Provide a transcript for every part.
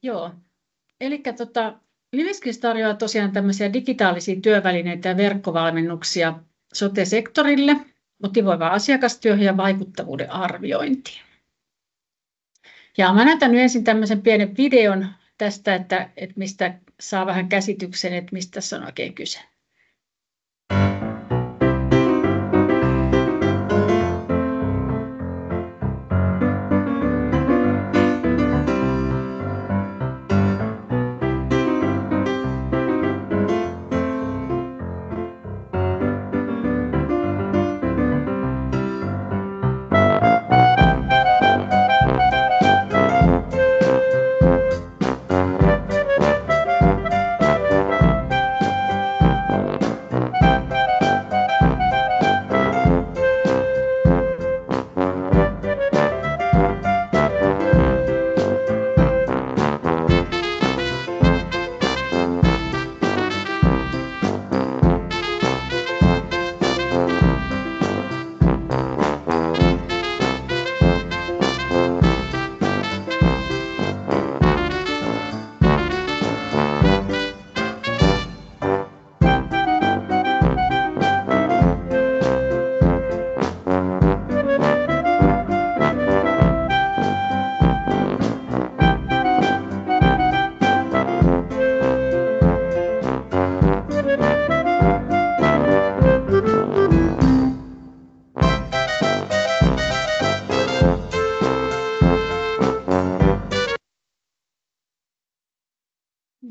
Joo. Eli Liviskis tarjoaa tosiaan tämmöisiä digitaalisia työvälineitä ja verkkovalmennuksia sote-sektorille, motivoivaa asiakastyöhön ja vaikuttavuuden arviointiin. Ja mä näytän nyt ensin tämmöisen pienen videon tästä, että mistä saa vähän käsityksen, että mistä tässä on oikein kyse.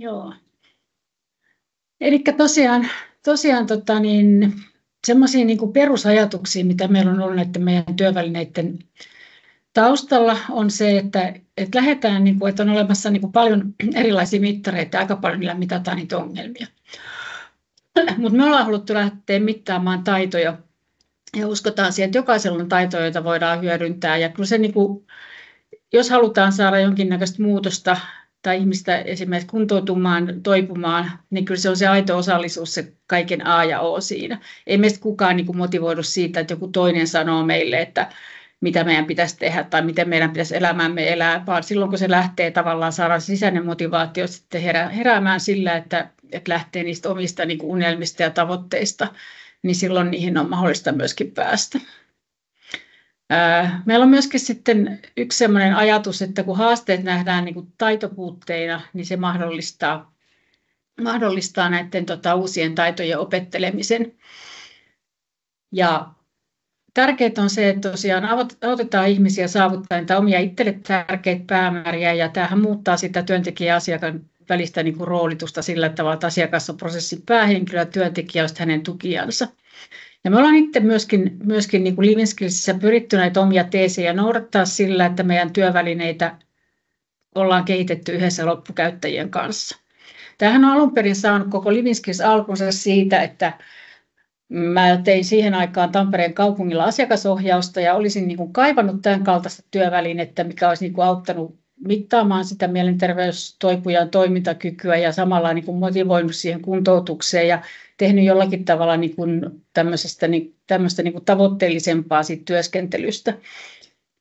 Joo. Eli tosiaan semmoisia niin kuin perusajatuksia, mitä meillä on ollut näiden meidän työvälineiden taustalla, on se, että lähdetään, niin kuin, että on olemassa niin kuin paljon erilaisia mittareita ja aika paljon niillä mitataan niitä ongelmia. Mutta me ollaan haluttu lähteä mittaamaan taitoja ja uskotaan siihen, että jokaisella on taitoja, joita voidaan hyödyntää. Ja kyllä se, niin kuin, jos halutaan saada jonkinnäköistä muutosta tai ihmistä esimerkiksi kuntoutumaan, toipumaan, niin kyllä se on se aito osallisuus se kaiken A ja O siinä. Ei meistä kukaan niin kuin motivoidu siitä, että joku toinen sanoo meille, että mitä meidän pitäisi tehdä tai miten meidän pitäisi elämäämme elää, vaan silloin kun se lähtee tavallaan saada sisäinen motivaatio sitten heräämään sillä, että lähtee niistä omista niin kuin unelmista ja tavoitteista, niin silloin niihin on mahdollista myöskin päästä. Meillä on myöskin sitten yksi sellainen ajatus, että kun haasteet nähdään niin kuin taitopuutteina, niin se mahdollistaa näiden uusien taitojen opettelemisen. Ja tärkeää on se, että tosiaan autetaan ihmisiä saavuttamaan niitä omia itselle tärkeitä päämääriä, ja tämähän muuttaa sitä työntekijän ja asiakkaan välistä niin kuin roolitusta sillä tavalla, että asiakas on prosessin päähenkilö ja työntekijä on hänen tukijansa. Ja me ollaan itse myöskin niin kuin Living Skillsissä pyritty näitä omia teesejä noudattaa sillä, että meidän työvälineitä ollaan kehitetty yhdessä loppukäyttäjien kanssa. Tämähän on alun perin saanut koko Living Skills alkunsa siitä, että mä tein siihen aikaan Tampereen kaupungilla asiakasohjausta ja olisin niin kuin kaivannut tämän kaltaista työvälinettä, mikä olisi niin kuin auttanut mittaamaan sitä mielenterveystoipujan toimintakykyä ja samalla niin kuin motivoinut siihen kuntoutukseen ja tehnyt jollakin tavalla niin kuin tämmöistä niin kuin tavoitteellisempaa siitä työskentelystä.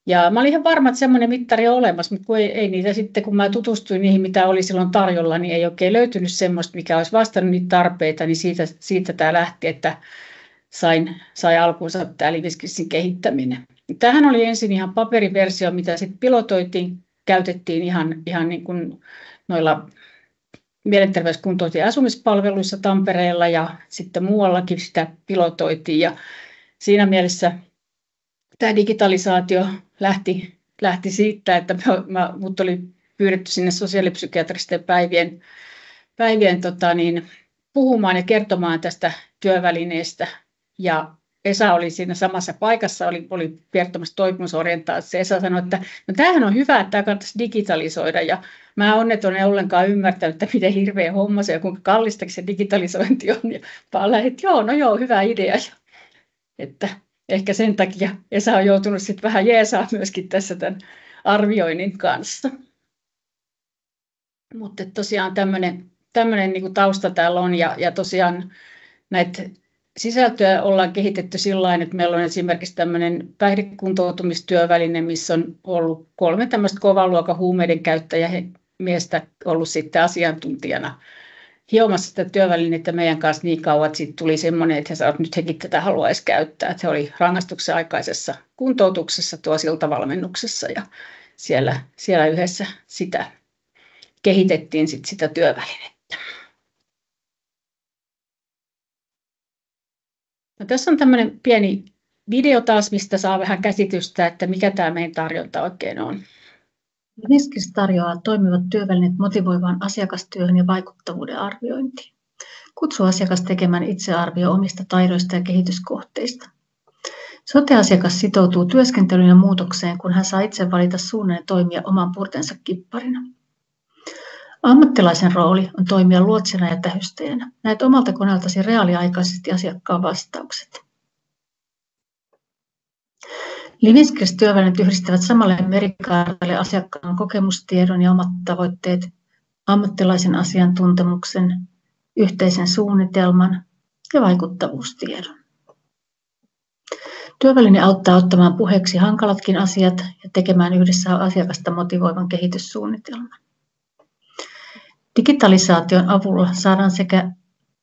Ja mä olin ihan varma, että semmoinen mittari on olemassa, mutta kun ei niitä sitten, kun mä tutustuin niihin, mitä oli silloin tarjolla, niin ei oikein löytynyt semmoista, mikä olisi vastannut niitä tarpeita, niin siitä tämä lähti, että sai alkuunsa tämä Living Skillsin kehittäminen. Tämähän oli ensin ihan paperiversio, mitä sitten pilotoitiin, käytettiin ihan niin kuin noilla mielenterveyskuntoutus- ja asumispalveluissa Tampereella ja sitten muuallakin sitä pilotoitiin. Ja siinä mielessä tämä digitalisaatio lähti siitä, että mut oli pyydetty sinne sosiaalipsykiatristen päivien puhumaan ja kertomaan tästä työvälineestä. Ja Esa oli siinä samassa paikassa, oli kertomassa toipumusorientaatiossa. Esa sanoi, että no tämähän on hyvä, että tämä kannattaisi digitalisoida. Ja mä onneton en ollenkaan ymmärtänyt, että miten hirveä homma se ja kuinka kallistakin se digitalisointi on. Ja vaan että joo, hyvä idea. Että ehkä sen takia Esa on joutunut sitten vähän jeesaa myöskin tässä tämän arvioinnin kanssa. Mutta tosiaan tämmöinen niin kuin tausta täällä on ja tosiaan näitä sisältöä ollaan kehitetty sillain, että meillä on esimerkiksi tämmöinen päihdekuntoutumistyöväline, missä on ollut 3 tämmöistä kovan luokan huumeiden käyttäjää. miestä ollut sitten asiantuntijana hiomassa sitä työvälinettä meidän kanssa niin kauan, että siitä tuli semmoinen, että he sanoivat, että nyt hekin tätä haluaisi käyttää. Että he oli rangaistuksen aikaisessa kuntoutuksessa tuo siltavalmennuksessa ja siellä yhdessä sitä kehitettiin sitä työvälinettä. No, tässä on tämmöinen pieni video taas, mistä saa vähän käsitystä, että mikä tämä meidän tarjonta oikein on. Livinskris tarjoaa toimivat työvälineet motivoivaan asiakastyöhön ja vaikuttavuuden arviointiin. Kutsu asiakas tekemään itsearvio omista taidoista ja kehityskohteista. Sote-asiakas sitoutuu työskentelyyn ja muutokseen, kun hän saa itse valita suunnan ja toimia oman purtensa kipparina. Ammattilaisen rooli on toimia luotsina ja tähystäjänä. Näet omalta koneeltasi reaaliaikaisesti asiakkaan vastaukset. Livinskris-työvälineet yhdistävät samalle merikaartalle asiakkaan kokemustiedon ja omat tavoitteet, ammattilaisen asiantuntemuksen, yhteisen suunnitelman ja vaikuttavuustiedon. Työväline auttaa ottamaan puheeksi hankalatkin asiat ja tekemään yhdessä asiakasta motivoivan kehityssuunnitelman. Digitalisaation avulla saadaan sekä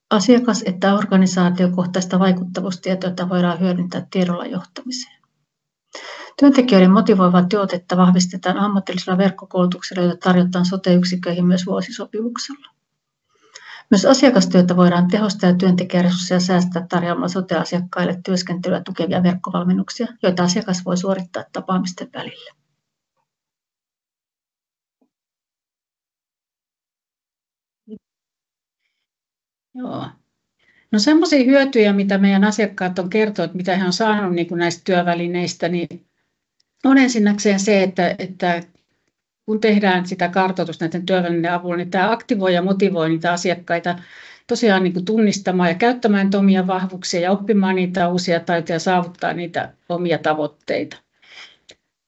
asiakas- että organisaatiokohtaista vaikuttavuustietoa, jota voidaan hyödyntää tiedolla johtamiseen. Työntekijöiden motivoivaa työotetta vahvistetaan ammatillisella verkkokoulutuksella, jota tarjotaan sote-yksiköihin myös vuosisopimuksella. Myös asiakastyötä voidaan tehostaa ja työntekijäresursseja säästää tarjoamalla sote-asiakkaille työskentelyä tukevia verkkovalmennuksia, joita asiakas voi suorittaa tapaamisten välillä. Joo. No, semmoisia hyötyjä, mitä meidän asiakkaat on kertonut, mitä he on saanut niin kuin näistä työvälineistä, niin on ensinnäkseen se, että kun tehdään sitä kartoitusta näiden työvälineiden avulla, niin tämä aktivoi ja motivoi niitä asiakkaita tosiaan niin kuin tunnistamaan ja käyttämään omia vahvuuksia ja oppimaan niitä uusia taitoja ja saavuttaa niitä omia tavoitteita.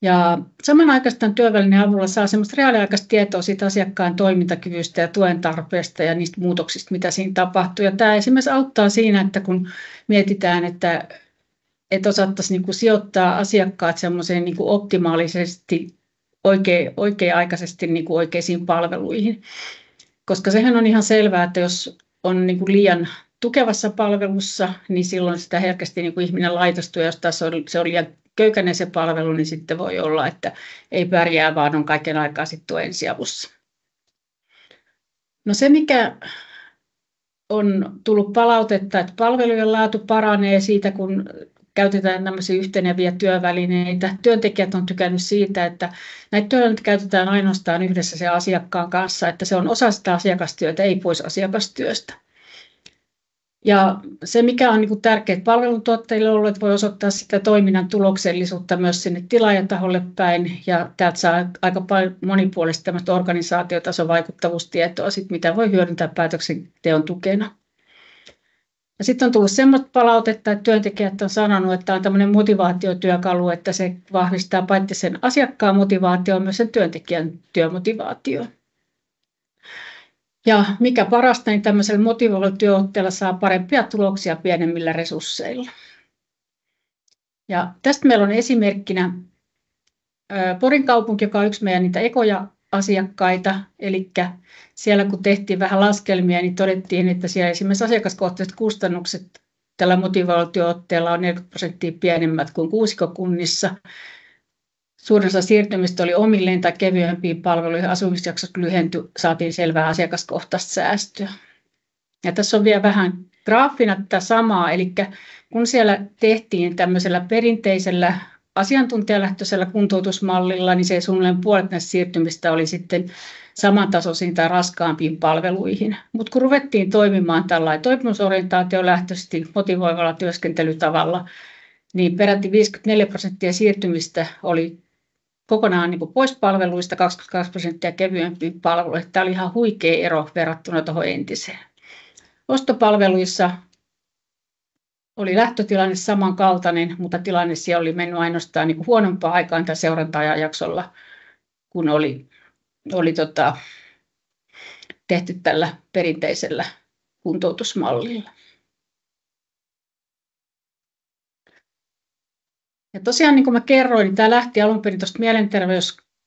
Ja samanaikaisesti tämän työvälineen avulla saa semmoista reaaliaikaista tietoa siitä asiakkaan toimintakyvystä ja tuen tarpeesta ja niistä muutoksista, mitä siinä tapahtuu. Ja tämä esimerkiksi auttaa siinä, että kun mietitään, että osattaisiin niin kuin sijoittaa asiakkaat semmoiseen niin kuin optimaalisesti, oikea-aikaisesti niin kuin oikeisiin palveluihin. Koska sehän on ihan selvää, että jos on niin kuin liian tukevassa palvelussa, niin silloin sitä herkästi niin kuin ihminen laitostuu, ja jos taas se on liian köykäinen se palvelu, niin sitten voi olla, että ei pärjää, vaan on kaiken aikaa sitten ensiavussa. No, se, mikä on tullut palautetta, että palvelujen laatu paranee siitä, kun käytetään tämmöisiä yhteneviä työvälineitä. Työntekijät on tykännyt siitä, että näitä työvälineitä käytetään ainoastaan yhdessä sen asiakkaan kanssa, että se on osa sitä asiakastyötä, ei pois asiakastyöstä. Ja se, mikä on niin tärkeää palveluntuottajille ollut, että voi osoittaa sitä toiminnan tuloksellisuutta myös sinne tilaajataholle päin. Ja täältä saa aika monipuolista tämmöistä organisaatiotason vaikuttavuustietoa, mitä voi hyödyntää päätöksenteon tukena. Ja sitten on tullut semmoista palautetta, että työntekijät on sanonut, että on tämmöinen motivaatiotyökalu, että se vahvistaa paitsi sen asiakkaan motivaatio, myös sen työntekijän työmotivaatio. Ja mikä parasta, niin tämmöisellä motivoivalla työotteella saa parempia tuloksia pienemmillä resursseilla. Ja tästä meillä on esimerkkinä Porin kaupunki, joka on yksi meidän niitä ekoja asiakkaita. Eli siellä kun tehtiin vähän laskelmia, niin todettiin, että siellä esimerkiksi asiakaskohtaiset kustannukset tällä motivoivalla työotteella on 40% pienemmät kuin kuusikkokunnissa. Suurin osa siirtymistä oli omilleen tai kevyempiin palveluihin, asumisjaksot lyhentyi, saatiin selvää asiakaskohtaista säästöä. Ja tässä on vielä vähän graafina tätä samaa, eli kun siellä tehtiin tämmöisellä perinteisellä asiantuntijalähtöisellä kuntoutusmallilla, niin se suunnilleen puolet näistä siirtymistä oli sitten samantasoisiin tai raskaampiin palveluihin. Mutta kun ruvettiin toimimaan tällainen toipumusorientaatiolähtöisesti motivoivalla työskentelytavalla, niin peräti 54% siirtymistä oli kokonaan niin kuin pois palveluista, 22% kevyempiin palveluihin. Tämä oli ihan huikea ero verrattuna tuohon entiseen. Ostopalveluissa oli lähtötilanne samankaltainen, mutta tilanne siellä oli mennyt ainoastaan niin kuin huonompaan aikaan tämän seuranta-ajanjaksolla, kun oli tehty tällä perinteisellä kuntoutusmallilla. Ja tosiaan, niin kuin mä kerroin, niin tämä lähti alun perin tuosta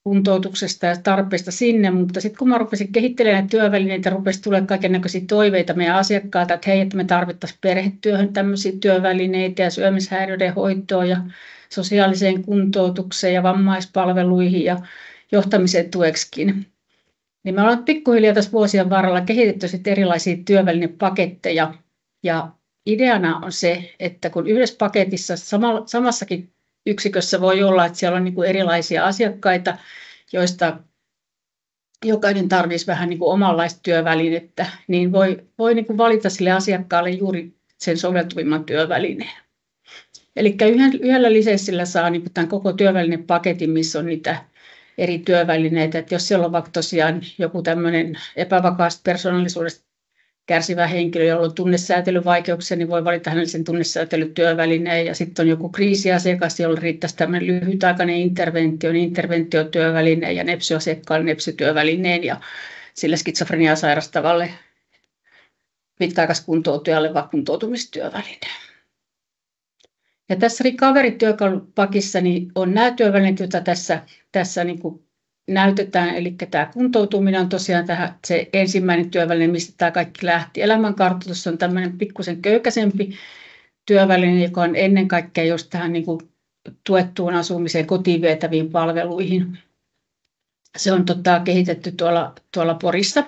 kuntoutuksesta ja tarpeesta sinne, mutta sitten kun mä rupesin kehittelemään työvälineitä, rupesi tulemaan kaikennäköisiä toiveita meidän asiakkaalta, että hei, että me tarvittaisiin perhetyöhön tämmöisiä työvälineitä ja syömishäiriöiden hoitoon ja sosiaaliseen kuntoutukseen ja vammaispalveluihin ja johtamisen tueksikin. Niin me ollaan pikkuhiljaa tässä vuosien varrella kehitetty sitten erilaisia työvälinepaketteja ja ideana on se, että kun yhdessä paketissa samassakin yksikössä voi olla, että siellä on niin kuin erilaisia asiakkaita, joista jokainen tarvitsisi vähän niin kuin omanlaista työvälinettä, niin voi niin kuin valita sille asiakkaalle juuri sen soveltuvimman työvälineen. Eli yhdellä lisenssillä saa niin kuin tämän koko työvälinepaketin, missä on niitä eri työvälineitä. Että jos siellä on vaikka tosiaan joku tämmöinen epävakaasta persoonallisuudesta kärsivä henkilö, jolla on tunnesäätelyvaikeuksia, niin voi valita hänelle sen tunnesäätelytyövälineen. Ja sitten on joku kriisiasiakas, jolla riittäisi tämmöinen lyhytaikainen interventiotyöväline ja nepsyasiakkaalle nepsytyövälineen ja sille skitsofreniaa sairastavalle pitkäaikaiskuntoutujalle vaan kuntoutumistyövälineen. Ja tässä recovery-työkalupakissa niin on nämä työvälineet, joita tässä niin kuin näytetään. Eli tämä kuntoutuminen on tosiaan se ensimmäinen työväline, mistä tämä kaikki lähti. Elämänkartoitus on tämmöinen pikkusen köykäisempi työväline, joka on ennen kaikkea just tähän niin kuin tuettuun asumiseen, kotiin vietäviin palveluihin. Se on kehitetty tuolla Porissa.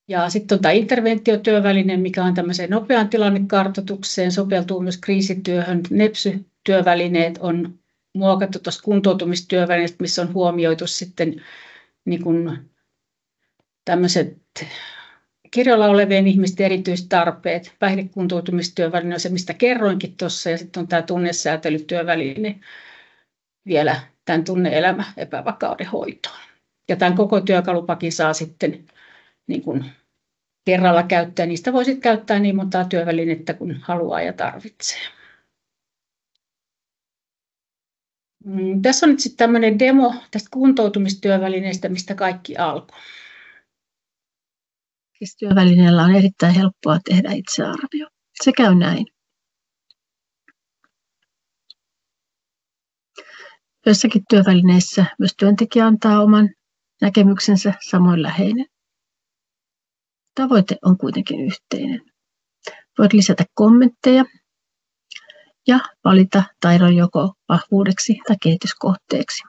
Ja sitten on tämä interventiotyöväline, mikä on tämmöiseen nopeaan tilannekartoitukseen, soveltuu myös kriisityöhön. Nepsy-työvälineet on muokattu tuosta kuntoutumistyövälineestä, missä on huomioitu sitten niin kuin tämmöiset kirjoilla olevien ihmisten erityistarpeet. Päihdekuntoutumistyöväline on se, mistä kerroinkin tuossa, ja sitten on tämä tunnesäätelytyöväline vielä tämän tunne-elämä epävakauden hoitoon. Ja tämän koko työkalupakin saa sitten niin kuin kerralla käyttää. Niistä voi sitten käyttää niin montaa työvälinettä kuin haluaa ja tarvitsee. Tässä on nyt sitten tämmöinen demo tästä kuntoutumistyövälineestä, mistä kaikki alkoi. Työvälineellä on erittäin helppoa tehdä itsearvio. Se käy näin. Joissakin työvälineissä myös työntekijä antaa oman näkemyksensä, samoin läheinen. Tavoite on kuitenkin yhteinen. Voit lisätä kommentteja ja valita taidon joko vahvuudeksi tai kehityskohteeksi.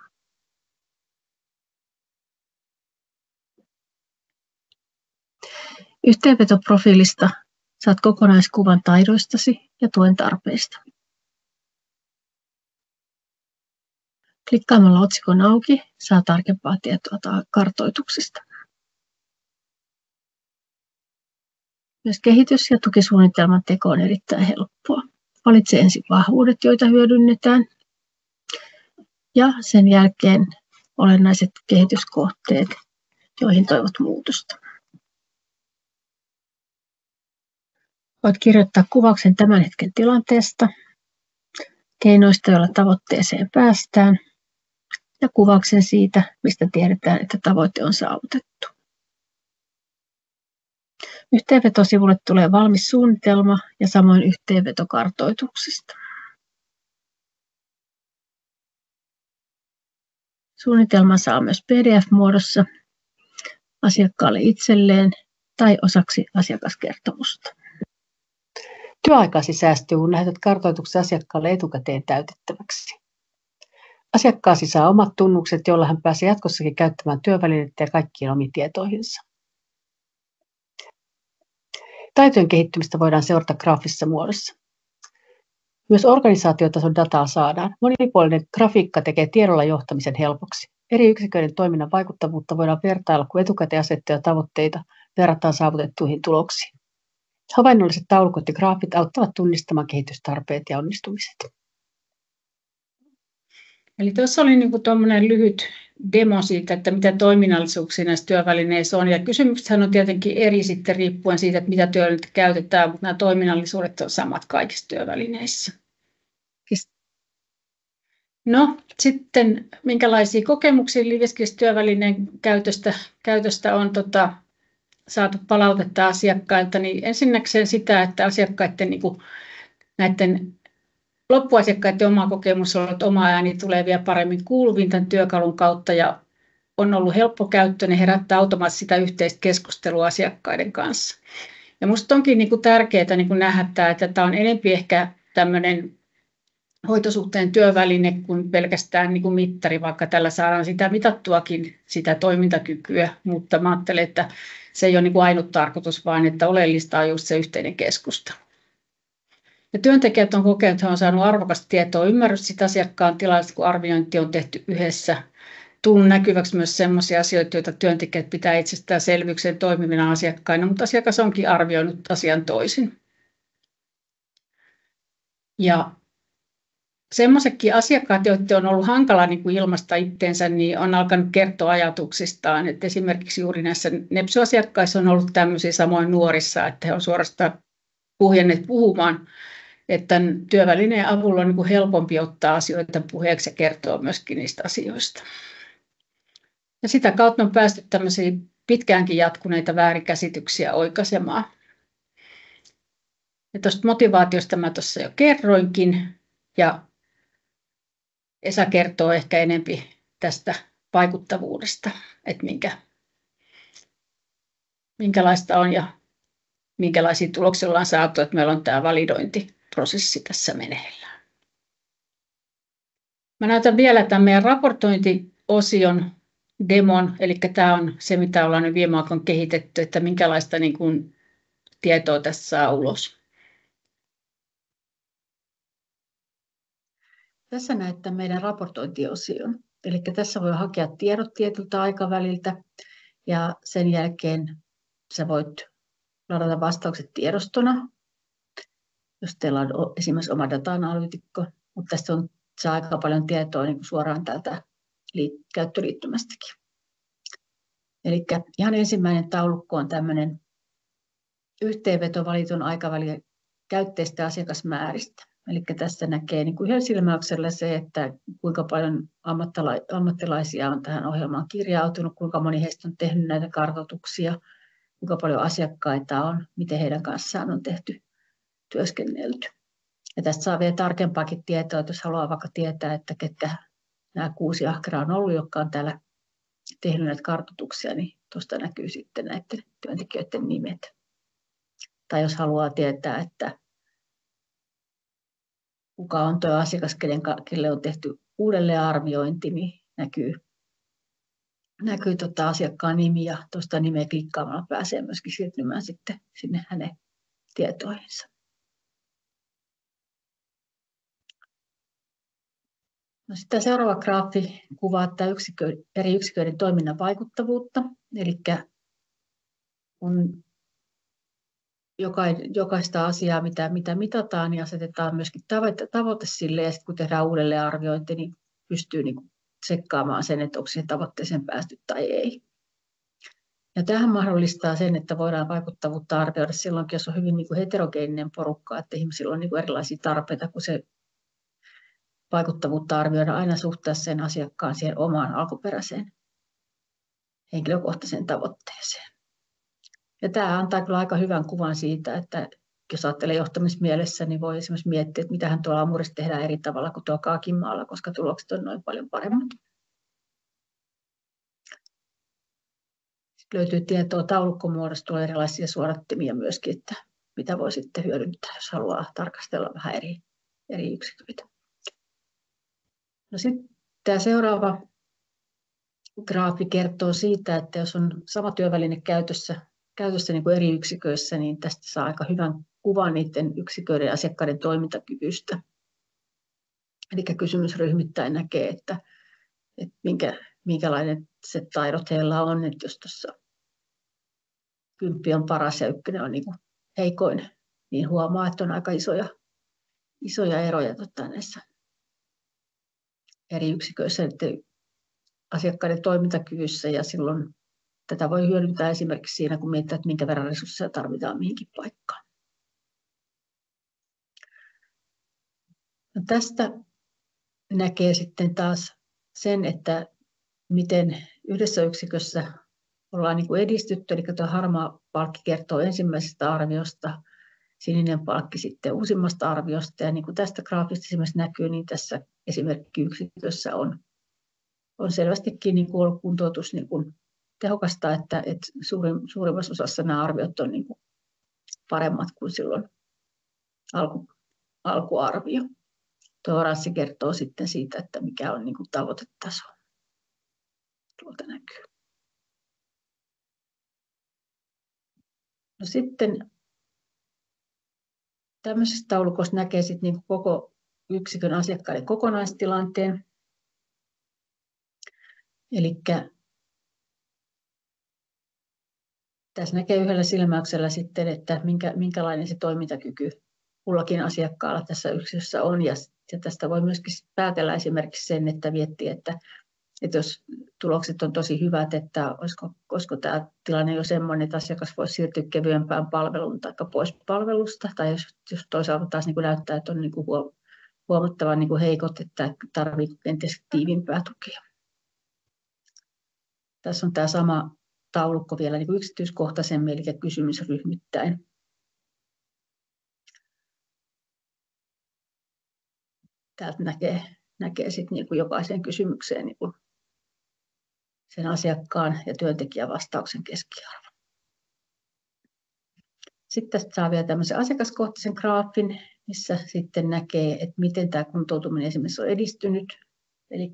Yhteenvetoprofiilista saat kokonaiskuvan taidoistasi ja tuen tarpeista. Klikkaamalla otsikon auki saa tarkempaa tietoa kartoituksesta. Myös kehitys- ja tukisuunnitelman teko on erittäin helppoa. Valitse ensin vahvuudet, joita hyödynnetään, ja sen jälkeen olennaiset kehityskohteet, joihin toivot muutosta. Voit kirjoittaa kuvauksen tämän hetken tilanteesta, keinoista, joilla tavoitteeseen päästään, ja kuvauksen siitä, mistä tiedetään, että tavoite on saavutettu. Yhteenvetosivulle tulee valmis suunnitelma ja samoin yhteenveto kartoituksesta. Suunnitelma saa myös PDF-muodossa asiakkaalle itselleen tai osaksi asiakaskertomusta. Työaikasi säästyy, kun lähetät kartoituksen asiakkaalle etukäteen täytettäväksi. Asiakkaasi saa omat tunnukset, joilla hän pääsee jatkossakin käyttämään työvälinettä ja kaikkiin omiin tietoihinsa. Taitojen kehittymistä voidaan seurata graafisessa muodossa. Myös organisaatiotason dataa saadaan. Monipuolinen grafiikka tekee tiedolla johtamisen helpoksi. Eri yksiköiden toiminnan vaikuttavuutta voidaan vertailla, kun etukäteen asettuja tavoitteita verrataan saavutettuihin tuloksiin. Havainnolliset taulukot ja graafit auttavat tunnistamaan kehitystarpeet ja onnistumiset. Eli tuossa oli niin kuin tuommoinen lyhyt demo siitä, että mitä toiminnallisuuksia näissä työvälineissä on. Ja kysymyksethän on tietenkin eri sitten riippuen siitä, että mitä työvälineitä käytetään, mutta nämä toiminnallisuudet on samat kaikissa työvälineissä. No sitten minkälaisia kokemuksia Liveskiss-työvälineen käytöstä on saatu palautetta asiakkailta, niin ensinnäkseen sitä, että asiakkaiden niin kuin näiden loppuasiakkaiden oma kokemus on, että oma ääni tulee vielä paremmin kuuluviin tämän työkalun kautta ja on ollut helppokäyttöinen, herättää automaattisesti sitä yhteistä keskustelua asiakkaiden kanssa. Ja minusta onkin niin kuin tärkeää niin kuin nähdä, että tämä on enemmän ehkä tämmöinen hoitosuhteen työväline kuin pelkästään niin kuin mittari, vaikka tällä saadaan sitä mitattuakin, sitä toimintakykyä, mutta mä ajattelen, että se ei ole niin kuin ainut tarkoitus, vaan että oleellista on just se yhteinen keskustelu. Ja työntekijät on kokenut, että he on saanut arvokasta tietoa, ymmärrys sitä asiakkaan tilasta, kun arviointi on tehty yhdessä. Tullut näkyväksi myös sellaisia asioita, joita työntekijät pitää itsestäänselvyykseen toimivina asiakkaina, mutta asiakas onkin arvioinut asian toisin. Ja sellaisetkin asiakkaat, joiden on ollut hankala niin kuin ilmaista itteensä, niin on alkanut kertoa ajatuksistaan. Että esimerkiksi juuri näissä nepsy-asiakkaissa on ollut tämmöisiä samoin nuorissa, että he on suorastaan puhjenneet puhumaan, että tämän työvälineen avulla on niin kuin helpompi ottaa asioita puheeksi ja kertoa myöskin niistä asioista. Ja sitä kautta on päästy tämmöisiä pitkäänkin jatkuneita väärinkäsityksiä oikaisemaan. Ja tuosta motivaatiosta mä tuossa jo kerroinkin. Ja Esa kertoo ehkä enempi tästä vaikuttavuudesta, että minkälaista on ja minkälaisia tuloksia ollaan saatu, että meillä on tämä validointiprosessi tässä meneillään. Mä näytän vielä tämän meidän raportointiosion demon, eli tämä on se, mitä ollaan nyt viime aikoina kehitetty, että minkälaista niin kuin tietoa tässä saa ulos. Tässä näette meidän raportointiosion. Eli tässä voi hakea tiedot tietyltä aikaväliltä ja sen jälkeen sä voit ladata vastaukset tiedostona, jos teillä on esimerkiksi oma data-analyytikko, mutta tästä saa aika paljon tietoa niin kuin suoraan täältä käyttöliittymästäkin. Eli ihan ensimmäinen taulukko on tämmöinen yhteenveto valitun aikavälin käytteistä asiakasmääristä. Eli tässä näkee niin kuin yhden silmäyksellä se, että kuinka paljon ammattilaisia on tähän ohjelmaan kirjautunut, kuinka moni heistä on tehnyt näitä kartoituksia, kuinka paljon asiakkaita on, miten heidän kanssaan on työskennelty. Ja tästä saa vielä tarkempaakin tietoa, että jos haluaa vaikka tietää, että ketkä nämä 6 ahkeraa on ollut, jotka on täällä tehnyt näitä kartoituksia, niin tuosta näkyy sitten näiden työntekijöiden nimet. Tai jos haluaa tietää, että kuka on tuo asiakas, kelle on tehty uudelleenarviointi, niin näkyy asiakkaan nimi ja tuosta nimeä klikkaamalla pääsee myöskin siirtymään sitten sinne hänen tietoihinsa. No, sitten seuraava graafi kuvaa eri yksiköiden toiminnan vaikuttavuutta. Eli kun jokaista asiaa, mitä mitataan, niin asetetaan myöskin tavoite sille, ja sitten kun tehdään uudelleenarviointi, niin pystyy tsekkaamaan sen, että onko siihen tavoitteeseen päästy tai ei. Ja tämähän mahdollistaa sen, että voidaan vaikuttavuutta arvioida silloinkin, jos on hyvin heterogeeninen porukka, että ihmisillä on erilaisia tarpeita, kun se vaikuttavuutta arvioida aina suhteessa sen asiakkaan siihen omaan alkuperäiseen henkilökohtaiseen tavoitteeseen. Ja tämä antaa kyllä aika hyvän kuvan siitä, että jos ajattelee johtamismielessä, niin voi esimerkiksi miettiä, että mitähän tuolla Amurissa tehdään eri tavalla kuin tuolla Kaakinmaalla, koska tulokset on noin paljon paremmat. Sitten löytyy tietoa taulukkomuodosta, tulee erilaisia suodattimia myöskin, että mitä voi sitten hyödyntää, jos haluaa tarkastella vähän eri yksiköitä. No sitten tämä seuraava graafi kertoo siitä, että jos on sama työväline käytössä niin kuin eri yksiköissä, niin tästä saa aika hyvän kuvan niiden yksiköiden ja asiakkaiden toimintakyvystä. Eli kysymysryhmittäin näkee, että minkälaiset taidot heillä on. Että jos tuossa 10 on paras ja 1 on niin kuin heikoin, niin huomaa, että on aika isoja eroja näissä eri yksiköissä asiakkaiden toimintakyvyssä, ja silloin tätä voi hyödyntää esimerkiksi siinä, kun mietitään, että minkä verran resursseja tarvitaan mihinkin paikkaan. No, tästä näkee sitten taas sen, että miten yhdessä yksikössä ollaan edistytty, eli tuo harmaa palkki kertoo ensimmäisestä arviosta. sininen palkki sitten uusimmasta arviosta. Ja niin kuin tästä graafista esimerkiksi näkyy, niin tässä esimerkkiyksikössä on selvästikin niin kuin ollut kuntoutus niin kuin tehokasta, että suurimmassa osassa nämä arviot on niin kuin paremmat kuin silloin alkuarvio. Tuo oranssi kertoo sitten siitä, että mikä on niin kuin tavoitetaso. Tuolta näkyy. No sitten tämmöisessä taulukossa näkee sitten niin kuin koko yksikön asiakkaiden kokonaistilanteen. Eli tässä näkee yhdellä silmäyksellä sitten, että minkälainen se toimintakyky kullakin asiakkaalla tässä yksikössä on. Ja tästä voi myöskin päätellä esimerkiksi sen, että miettii, että jos tulokset on tosi hyvät, että olisiko tämä tilanne jo sellainen, että asiakas voisi siirtyä kevyempään palveluun tai pois palvelusta. Tai jos toisaalta taas niin kuin näyttää, että on niin kuin huomattavan niin kuin heikot, että tarvitsee kenties tiiviimpää tukea. Tässä on tämä sama taulukko vielä niin kuin yksityiskohtaisemmin, eli kysymysryhmittäin. Täältä näkee sitten niin kuin jokaiseen kysymykseen niin kuin sen asiakkaan ja työntekijän vastauksen keskiarvo. Sitten tästä saa vielä tämmöisen asiakaskohtaisen graafin, missä sitten näkee, että miten tämä kuntoutuminen esimerkiksi on edistynyt. Eli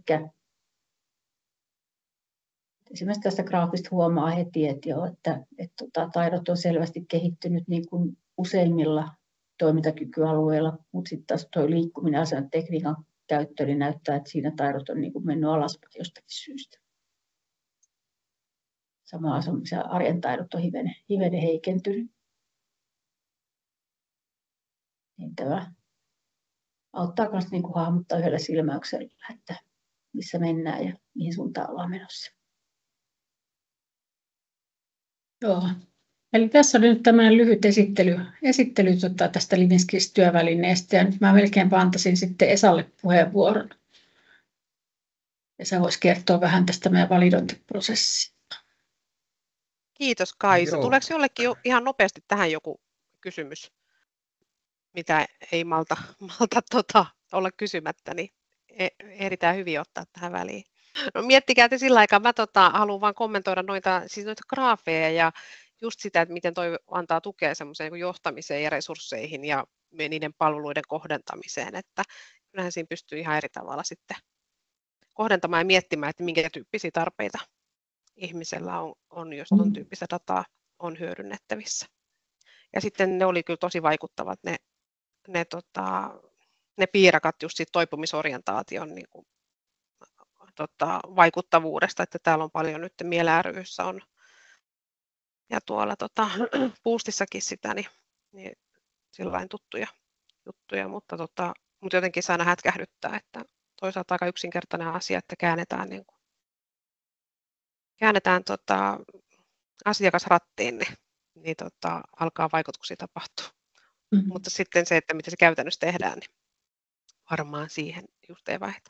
esimerkiksi tästä graafista huomaa heti, että taidot on selvästi kehittynyt niin kuin useimmilla toimintakykyalueilla, mutta sitten taas tuo liikkuminen ja tekniikan käyttö niin näyttää, että siinä taidot on niin kuin mennyt alaspäin jostakin syystä. Samalla arjen taidot on hivenen heikentynyt. Niin tämä auttaa myös niin kuin hahmottaa yhdellä silmäyksellä, että missä mennään ja mihin suuntaan ollaan menossa. Joo. Eli tässä oli nyt tämmöinen lyhyt esittely tästä Livinskis-työvälineestä, ja nyt mä melkein antaisin sitten Esalle puheenvuoron. Esa voisi kertoa vähän tästä meidän validointiprosessista. Kiitos Kaisa. Joo. Tuleeko jollekin ihan nopeasti tähän joku kysymys, mitä ei malta olla kysymättä, niin ehditään hyvin ottaa tähän väliin. No miettikää te sillä aikaa, mä haluan vaan kommentoida noita graafeja ja just sitä, että miten toi antaa tukea semmoiseen niin johtamiseen ja resursseihin ja niiden palveluiden kohdentamiseen, että kyllähän siinä pystyy ihan eri tavalla sitten kohdentamaan ja miettimään, että minkä tyyppisiä tarpeita ihmisellä on jos ton tyyppistä dataa on hyödynnettävissä. Ja sitten ne oli kyllä tosi vaikuttavat ne piirakat just siitä toipumisorientaation niin kuin, vaikuttavuudesta, että täällä on paljon nyt Miele ry:ssä on ja tuolla Boostissakin sitä, niin sillain tuttuja juttuja, mutta jotenkin se aina hätkähdyttää, että toisaalta aika yksinkertainen asia, että käännetään asiakasrattiin, niin alkaa vaikutuksia tapahtua. Mm-hmm. Mutta sitten se, että miten se käytännössä tehdään, niin varmaan siihen just ei vaihda.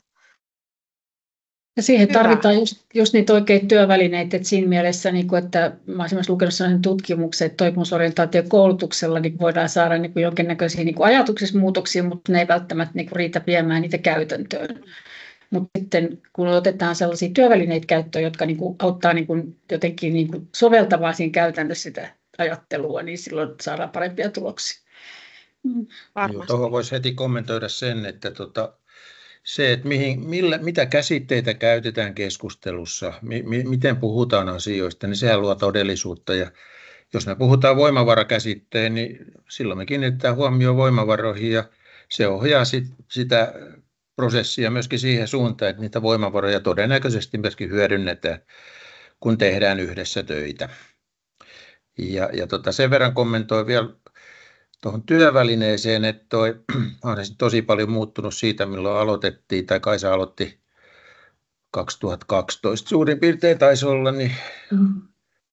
Ja siihen tarvitaan just niitä oikeita työvälineitä, että siinä mielessä, että mä olen lukenut sellaisen tutkimuksen, että toipumusorientaatiokoulutuksella niin voidaan saada jonkinnäköisiä ajatuksissa muutoksia, mutta ne ei välttämättä riitä viemään niitä käytäntöön. Mutta sitten kun otetaan sellaisia työvälineitä käyttöön, jotka auttaa jotenkin soveltamaan siinä käytännössä sitä ajattelua, niin silloin saadaan parempia tuloksia. Tuohon voisi heti kommentoida sen, että se, että mitä käsitteitä käytetään keskustelussa, miten puhutaan asioista, niin sehän luo todellisuutta. Ja jos me puhutaan voimavarakäsitteen, niin silloin me kiinnitetään huomioon voimavaroihin ja se ohjaa sitä prosessia myöskin siihen suuntaan, että niitä voimavaroja todennäköisesti myöskin hyödynnetään, kun tehdään yhdessä töitä. Ja sen verran kommentoin vielä tuohon työvälineeseen, että on tosi paljon muuttunut siitä, milloin aloitettiin, tai Kaisa aloitti 2012 suurin piirtein taisi olla, niin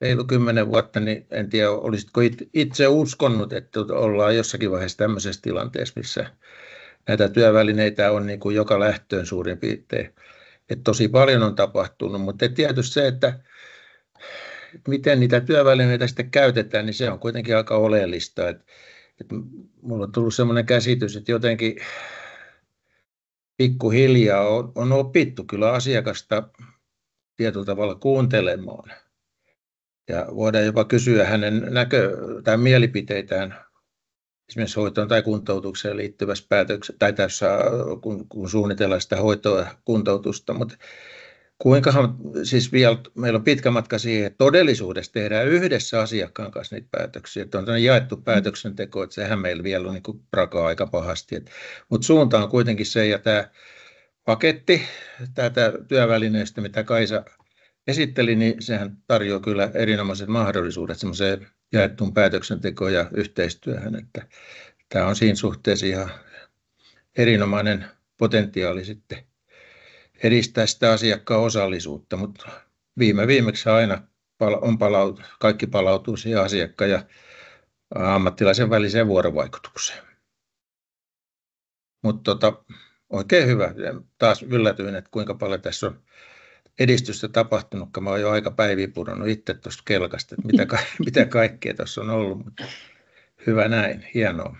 reilu 10 vuotta, niin en tiedä, olisitko itse uskonut, että ollaan jossakin vaiheessa tämmöisessä tilanteessa, missä näitä työvälineitä on niin kuin joka lähtöön suurin piirtein. Että tosi paljon on tapahtunut, mutta tietysti se, että miten niitä työvälineitä sitten käytetään, niin se on kuitenkin aika oleellista. Mulla on tullut sellainen käsitys, että jotenkin pikkuhiljaa on opittu kyllä asiakasta tietyllä tavalla kuuntelemaan. Ja voidaan jopa kysyä hänen tai mielipiteitään esimerkiksi hoitoon tai kuntoutukseen liittyvässä päätöksessä, tai tässä kun suunnitellaan sitä hoitoa ja kuntoutusta. Mutta kuinkahan, siis vielä meillä on pitkä matka siihen, että todellisuudessa tehdään yhdessä asiakkaan kanssa niitä päätöksiä. Että on jaettu päätöksenteko, että sehän meillä vielä on niin prakaa aika pahasti. Mutta suunta on kuitenkin se, ja tämä paketti, tätä työvälineistä, mitä Kaisa esitteli, niin sehän tarjoaa kyllä erinomaiset mahdollisuudet semmoiseen jaettuun päätöksentekoon ja yhteistyöhön. Että tämä on siinä suhteessa ihan erinomainen potentiaali sitten edistää sitä asiakkaan osallisuutta, mutta viimeksi aina kaikki palautuu siihen asiakkaan ja ammattilaisen väliseen vuorovaikutukseen. Mutta oikein hyvä. Taas yllätyin, että kuinka paljon tässä on edistystä tapahtunut. Mä oon jo aika päiviä pudonnut itse tuosta kelkasta, että mitä kaikkea tuossa on ollut, mutta hyvä näin, hienoa.